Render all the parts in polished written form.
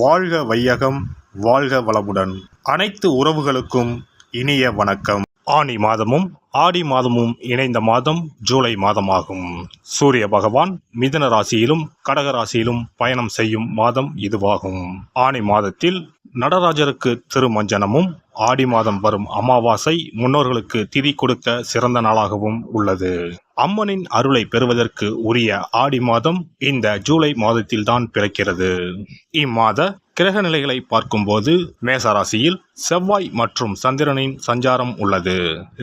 வாழ்க வையகம், வாழ்க வளமுடன். அனைத்து உறவுகளுக்கும் இனிய வணக்கம். ஆனி மாதமும் ஆடி மாதமும் இணைந்த மாதம் ஜூலை மாதமாகும். சூரிய பகவான் மிதுன ராசியிலும் கடக ராசியிலும் பயணம் செய்யும் மாதம் இதுவாகும். ஆனி மாதத்தில் நடராஜருக்கு திருமஞ்சனமும், ஆடி மாதம் வரும் அமாவாசை முன்னோர்களுக்கு திதி கொடுக்க சிறந்த நாளாகவும் உள்ளது. அம்மனின் அருளை பெறுவதற்கு உரிய ஆடி மாதம் இந்த ஜூலை மாதத்தில்தான் பிறக்கிறது. இம்மாத கிரக நிலைகளை பார்க்கும்போது மேசராசியில் செவ்வாய் மற்றும் சந்திரனின் சஞ்சாரம் உள்ளது.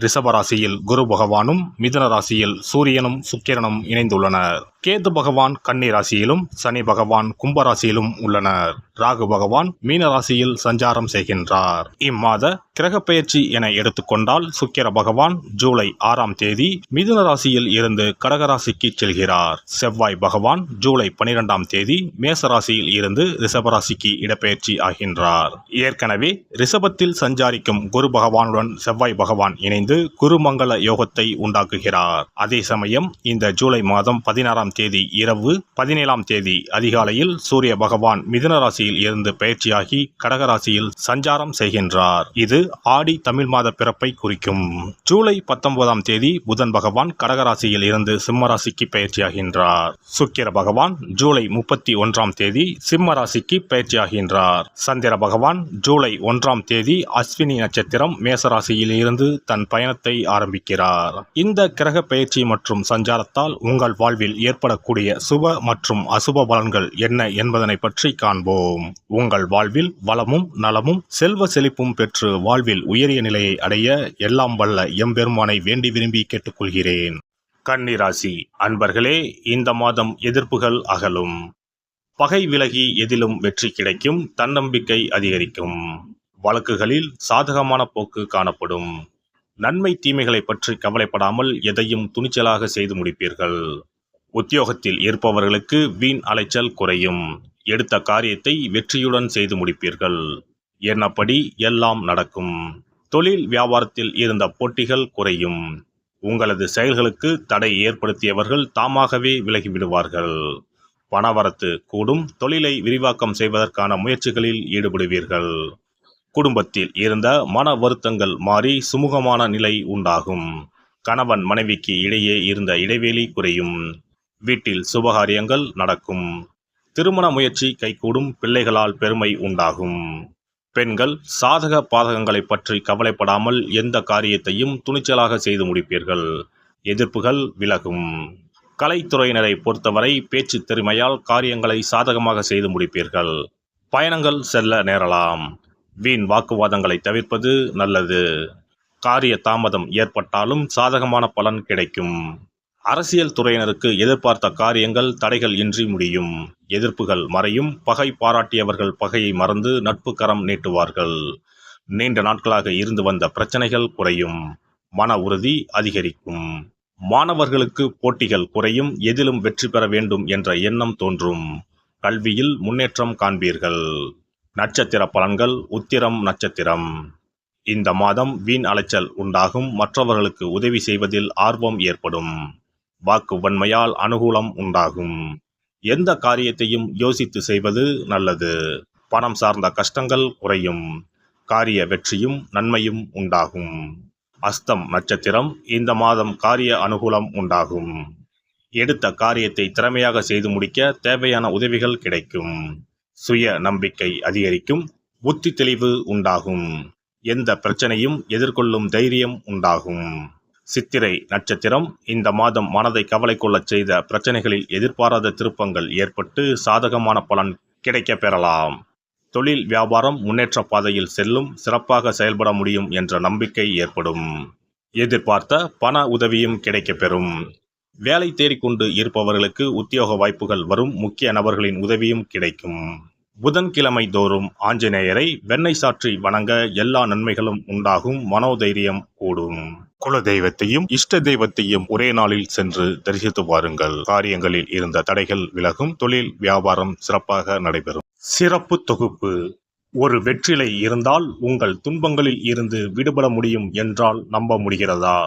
ரிஷபராசியில் குரு பகவானும், மிதுன ராசியில் சூரியனும் சுக்கிரனும் இணைந்துள்ளனர். கேது பகவான் கன்னி ராசியிலும், சனி பகவான் கும்பராசியிலும் உள்ளனர். ராகு பகவான் மீன ராசியில் சஞ்சாரம் செய்கின்றார். இம்மாத கிரக பெயர்ச்சி என எடுத்துக்கொண்டால் சுக்கிர பகவான் ஜூலை 6ஆம் தேதி மிதுன ராசியில் இருந்து கடகராசிக்கு செல்கிறார். செவ்வாய் பகவான் ஜூலை 12ஆம் தேதி மேசராசியில் இருந்து ரிஷபராசிக்கு இடப்பெயர்ச்சி ஆகின்றார். ஏற்கனவே ரிஷபத்தில் சஞ்சாரிக்கும் குரு பகவானுடன் செவ்வாய் பகவான் இணைந்து குருமங்கள யோகத்தை உண்டாக்குகிறார். அதே சமயம் இந்த ஜூலை மாதம் 16ஆம் தேதி இரவு 17ஆம் தேதி அதிகாலையில் சூரிய பகவான் மிதுன ராசியில் இருந்து பெயர்ச்சியாகி கடகராசியில் சஞ்சாரம் செய்கின்றார். இது ஆடி தமிழ் மாத பிறப்பை குறிக்கும். ஜூலை 19ஆம் தேதி புதன் பகவான் கடகராசியில் இருந்து சிம்மராசிக்கு பெயர்ச்சியாகின்றார். சுக்கிர பகவான் ஜூலை 31ஆம் தேதி சிம்ம ராசிக்கு பெயர்ச்சியாகின்றார். சந்திர பகவான் ஜூலை 1ஆம் தேதி அஸ்வினி நட்சத்திரம் மேசராசியில் இருந்து தன் பயணத்தை ஆரம்பிக்கிறார். இந்த கிரக பெயர்ச்சி மற்றும் சஞ்சாரத்தால் உங்கள் வாழ்வில் ஏற்படக்கூடிய சுப மற்றும் அசுப பலன்கள் என்ன என்பதனை பற்றி காண்போம். உங்கள் வாழ்வில் வளமும் நலமும் செல்வ செழிப்பும் பெற்று வாழ்வில் உயரிய நிலையை அடைய எல்லாம் வல்ல எம்பெருமானை வேண்டி விரும்பி கேட்டுக்கொள்கிறேன். கன்னி ராசி அன்பர்களே, இந்த மாதம் எதிர்ப்புகள் அகலும். பகை விலகி எதிலும் வெற்றி கிடைக்கும். தன்னம்பிக்கை அதிகரிக்கும். வழக்குகளில் சாதகமான போக்கு காணப்படும். நன்மை தீமைகளை பற்றி கவலைப்படாமல் எதையும் துணிச்சலாக செய்து முடிப்பீர்கள். உத்தியோகத்தில் இருப்பவர்களுக்கு வீண் அலைச்சல் குறையும். எடுத்த காரியத்தை வெற்றியுடன் செய்து முடிப்பீர்கள். எண்ணப்படி எல்லாம் நடக்கும். தொழில் வியாபாரத்தில் இருந்த போட்டிகள் குறையும். உங்களது செயல்களுக்கு தடை ஏற்படுத்தியவர்கள் தாமாகவே விலகிவிடுவார்கள். பணவரத்து கூடும். தொழிலை விரிவாக்கம் செய்வதற்கான முயற்சிகளில் ஈடுபடுவீர்கள். குடும்பத்தில் இருந்த மன வருத்தங்கள் மாறி சுமூகமான நிலை உண்டாகும். கணவன் மனைவிக்கு இடையே இருந்த இடைவெளி குறையும். வீட்டில் சுபகாரியங்கள் நடக்கும். திருமண முயற்சி கைகூடும். பிள்ளைகளால் பெருமை உண்டாகும். பெண்கள் சாதக பாதகங்களை பற்றி கவலைப்படாமல் எந்த காரியத்தையும் துணிச்சலாக செய்து முடிப்பீர்கள். எதிர்ப்புகள் விலகும். கலைத்துறையினரை பொறுத்தவரை பேச்சு திறமையால் காரியங்களை சாதகமாக செய்து முடிப்பீர்கள். பயணங்கள் செல்ல நேரலாம். வீண் வாக்குவாதங்களை தவிர்ப்பது நல்லது. காரிய தாமதம் ஏற்பட்டாலும் சாதகமான பலன் கிடைக்கும். அரசியல் துறையினருக்கு எதிர்பார்த்த காரியங்கள் தடைகள் இன்றி முடியும். எதிர்ப்புகள் மறையும். பகை பாராட்டியவர்கள் பகையை மறந்து நட்பு கரம் நீட்டுவார்கள். நீண்ட நாட்களாக இருந்து வந்த பிரச்சனைகள் குறையும். மன உறுதி அதிகரிக்கும். மாணவர்களுக்கு போட்டிகள் குறையும். எதிலும் வெற்றி பெற வேண்டும் என்ற எண்ணம் தோன்றும். கல்வியில் முன்னேற்றம் காண்பீர்கள். நட்சத்திர பலன்கள். உத்திரம் நட்சத்திரம். இந்த மாதம் வீண் அலைச்சல் உண்டாகும். மற்றவர்களுக்கு உதவி செய்வதில் ஆர்வம் ஏற்படும். வாக்கு வன்மையால் அனுகூலம் உண்டாகும். எந்த காரியத்தையும் யோசித்து செய்வது நல்லது. பணம் சார்ந்த கஷ்டங்கள் குறையும். காரிய வெற்றியும் நன்மையும் உண்டாகும். அஸ்தம் நட்சத்திரம். இந்த மாதம் காரிய அனுகூலம் உண்டாகும். எடுத்த காரியத்தை திறமையாக செய்து முடிக்க தேவையான உதவிகள் கிடைக்கும். சுய நம்பிக்கை அதிகரிக்கும். புத்தி தெளிவு உண்டாகும். எந்த பிரச்சனையும் எதிர்கொள்ளும் தைரியம் உண்டாகும். சித்திரை நட்சத்திரம். இந்த மாதம் மனதை கவலை கொள்ளச் செய்த பிரச்சனைகளில் எதிர்பாராத திருப்பங்கள் ஏற்பட்டு சாதகமான பலன் கிடைக்க பெறலாம். தொழில் வியாபாரம் முன்னேற்ற பாதையில் செல்லும். சிறப்பாக செயல்பட முடியும் என்ற நம்பிக்கை ஏற்படும். எதிர்பார்த்த பண உதவியும் கிடைக்கப்பெறும். வேலை தேடிக்கொண்டு இருப்பவர்களுக்கு உத்தியோக வாய்ப்புகள் வரும். முக்கிய நபர்களின் உதவியும் கிடைக்கும். புதன்கிழமை தோறும் ஆஞ்சநேயரை வெண்ணெய் சாற்றி வணங்க எல்லா நன்மைகளும் உண்டாகும். மனோதைரியம் கூடும். குல தெய்வத்தையும் இஷ்ட தெய்வத்தையும் ஒரே நாளில் சென்று தரிசித்து வாருங்கள். காரியங்களில் இருந்த தடைகள் விலகும். தொழில் வியாபாரம் சிறப்பாக நடைபெறும். சிறப்பு தொகுப்பு. ஒரு வெற்றிலை இருந்தால் உங்கள் துன்பங்களில் இருந்து விடுபட முடியும் என்றால் நம்ப முடிகிறதா?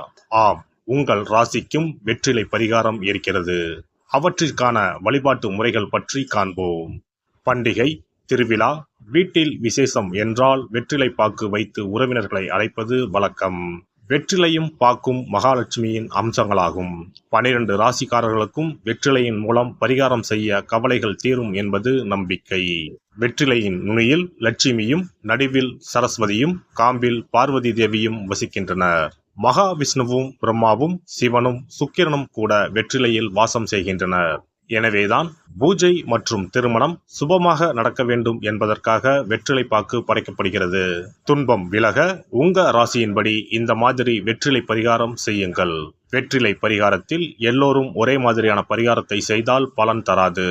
ஆம், உங்கள் ராசிக்கும் வெற்றிலை பரிகாரம் இருக்கிறது. அவற்றிற்கான வழிபாட்டு முறைகள் பற்றி காண்போம். பண்டிகை திருவிழா, வீட்டில் விசேஷம் என்றால் வெற்றிலை பாக்கு வைத்து உறவினர்களை அழைப்பது வழக்கம். வெற்றிலையும் பாக்கும் மகாலட்சுமியின் அம்சங்களாகும். 12 ராசிக்காரர்களுக்கும் வெற்றிலையின் மூலம் பரிகாரம் செய்ய கவலைகள் தீரும் என்பது நம்பிக்கை. வெற்றிலையின் நுனியில் லட்சுமியும், நடுவில் சரஸ்வதியும், காம்பில் பார்வதி தேவியும் வசிக்கின்றனர். மகாவிஷ்ணுவும், பிரம்மாவும், சிவனும், சுக்கிரனும் கூட வெற்றிலையில் வாசம் செய்கின்றனர். எனவேதான் பூஜை மற்றும் திருமணம் சுபமாக நடக்க வேண்டும் என்பதற்காக வெற்றிலை பாக்கு படைக்கப்படுகிறது. துன்பம் விலக உங்க ராசியின்படி இந்த மாதிரி வெற்றிலை பரிகாரம் செய்யுங்கள். வெற்றிலை பரிகாரத்தில் எல்லோரும் ஒரே மாதிரியான பரிகாரத்தை செய்தால் பலன் தராது.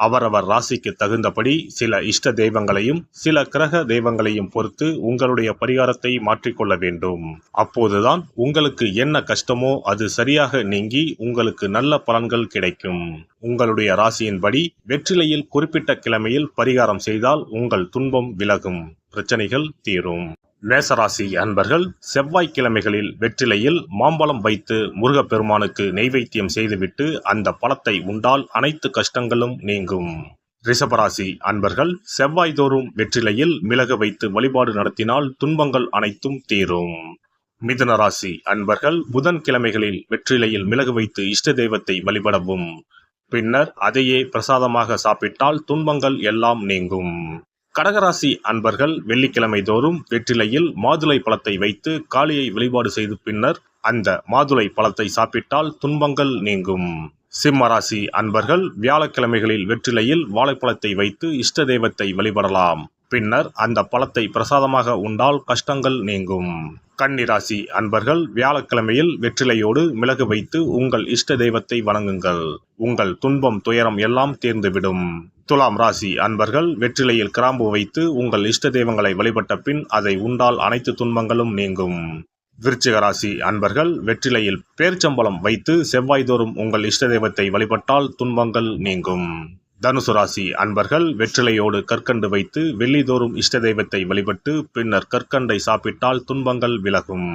அவரவர் ராசிக்கு தகுந்தபடி சில இஷ்ட தெய்வங்களையும் சில கிரக தெய்வங்களையும் பொறுத்து உங்களுடைய பரிகாரத்தை மாற்றிக்கொள்ள வேண்டும். அப்போதுதான் உங்களுக்கு என்ன கஷ்டமோ அது சரியாக நீங்கி உங்களுக்கு நல்ல பலன்கள் கிடைக்கும். உங்களுடைய ராசியின்படி வெற்றிலையில் குறிப்பிட்ட கிழமையில் பரிகாரம் செய்தால் உங்கள் துன்பம் விலகும், பிரச்சனைகள் தீரும். மேசராசி அன்பர்கள் செவ்வாய்க்கிழமைகளில் வெற்றிலையில் மாம்பழம் வைத்து முருகப்பெருமானுக்கு நெய்வேத்தியம் செய்துவிட்டு அந்த பழத்தை உண்டால் அனைத்து கஷ்டங்களும் நீங்கும். ரிஷபராசி அன்பர்கள் செவ்வாய்தோறும் வெற்றிலையில் மிளகு வைத்து வழிபாடு நடத்தினால் துன்பங்கள் அனைத்தும் தீரும். மிதுன ராசி அன்பர்கள் புதன்கிழமைகளில் வெற்றிலையில் மிளகு வைத்து இஷ்ட தெய்வத்தை வழிபடவும். பின்னர் அதையே பிரசாதமாக சாப்பிட்டால் துன்பங்கள் எல்லாம் நீங்கும். கடகராசி அன்பர்கள் வெள்ளிக்கிழமை தோறும் வெற்றிலையில் மாதுளை பழத்தை வைத்து காளியை வழிபாடு செய்து பின்னர் அந்த மாதுளை பழத்தை சாப்பிட்டால் துன்பங்கள் நீங்கும். சிம்மராசி அன்பர்கள் வியாழக்கிழமைகளில் வெற்றிலையில் வாழைப்பழத்தை வைத்து இஷ்ட தெய்வத்தை வழிபடலாம். பின்னர் அந்த பழத்தை பிரசாதமாக உண்டால் கஷ்டங்கள் நீங்கும். கன்னிராசி அன்பர்கள் வியாழக்கிழமையில் வெற்றிலையோடு மிளகு வைத்து உங்கள் இஷ்ட தெய்வத்தை வணங்குங்கள். உங்கள் துன்பம் துயரம் எல்லாம் தீர்ந்துவிடும். துலாம் ராசி அன்பர்கள் வெற்றிலையில் கிராம்பு வைத்து உங்கள் இஷ்ட தெய்வங்களை வழிபட்ட பின் அதை உண்டால் அனைத்து துன்பங்களும் நீங்கும். விருச்சிக ராசி அன்பர்கள் வெற்றிலையில் பேர்ச்சம்பழம் வைத்து செவ்வாய்தோறும் உங்கள் இஷ்ட தெய்வத்தை வழிபட்டால் துன்பங்கள் நீங்கும். தனுசு ராசி அன்பர்கள் வெற்றிலையோடு கற்கண்டு வைத்து வெள்ளிதோறும் இஷ்ட தெய்வத்தை வழிபட்டு பின்னர் கற்கண்டை சாப்பிட்டால் துன்பங்கள் விலகும்.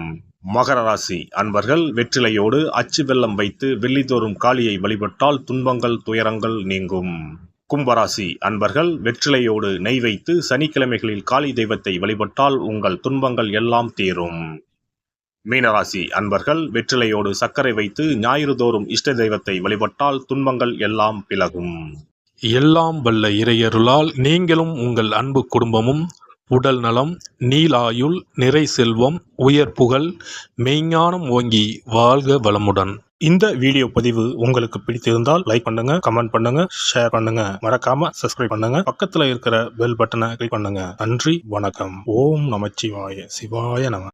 மகர ராசி அன்பர்கள் வெற்றிலையோடு அச்சு வெல்லம் வைத்து வெள்ளிதோறும் காளியை வழிபட்டால் துன்பங்கள் துயரங்கள் நீங்கும். கும்பராசி அன்பர்கள் வெற்றிலையோடு நெய் வைத்து சனிக்கிழமைகளில் காளி தெய்வத்தை வழிபட்டால் உங்கள் துன்பங்கள் எல்லாம் தீரும். மீனராசி அன்பர்கள் வெற்றிலையோடு சர்க்கரை வைத்து ஞாயிறு தோறும் இஷ்ட தெய்வத்தை வழிபட்டால் துன்பங்கள் எல்லாம் விலகும். எல்லாம் வல்ல இறையருளால் நீங்களும் உங்கள் அன்பு குடும்பமும் உடல் நலம், நீலாயுள், நிறை செல்வம், உயர் புகழ், மெய்ஞானம் ஓங்கி வாழ்க வளமுடன். இந்த வீடியோ பதிவு உங்களுக்கு பிடித்திருந்தால் லைக் பண்ணுங்க, கமெண்ட் பண்ணுங்க, ஷேர் பண்ணுங்க, மறக்காம சப்ஸ்கிரைப் பண்ணுங்க, பக்கத்துல இருக்கிற பெல் பட்டனை கிளிக் பண்ணுங்க. நன்றி, வணக்கம். ஓம் நமச்சிவாய, சிவாய நம.